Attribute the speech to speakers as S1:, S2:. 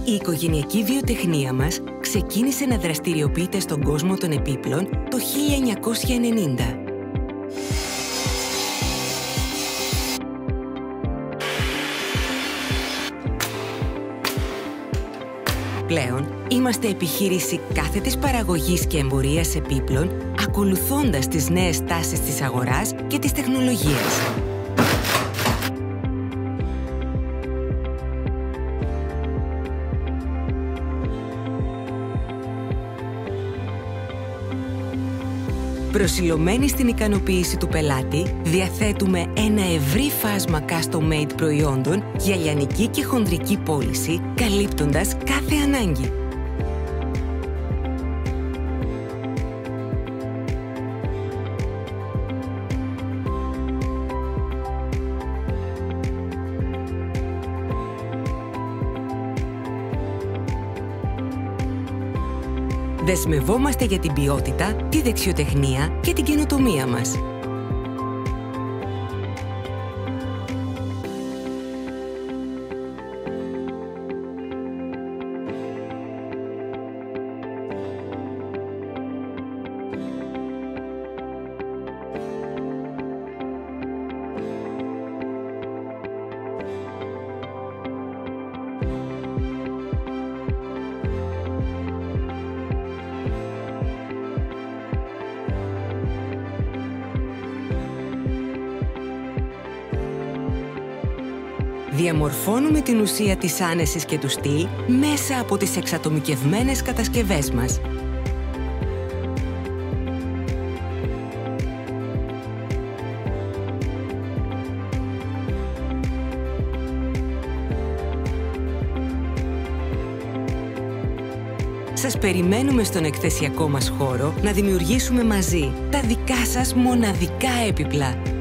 S1: Η οικογενειακή βιοτεχνία μας ξεκίνησε να δραστηριοποιείται στον κόσμο των επίπλων το 1990. Πλέον, είμαστε επιχείρηση κάθετης παραγωγής και εμπορίας επίπλων, ακολουθώντας τις νέες τάσεις της αγοράς και της τεχνολογίας. Προσιλωμένοι στην ικανοποίηση του πελάτη, διαθέτουμε ένα ευρύ φάσμα custom-made προϊόντων για λιανική και χονδρική πώληση, καλύπτοντας κάθε ανάγκη. Δεσμευόμαστε για την ποιότητα, τη δεξιοτεχνία και την καινοτομία μας. Διαμορφώνουμε την ουσία της άνεσης και του στυλ μέσα από τις εξατομικευμένες κατασκευές μας. Σας περιμένουμε στον εκθεσιακό μας χώρο να δημιουργήσουμε μαζί τα δικά σας μοναδικά έπιπλα.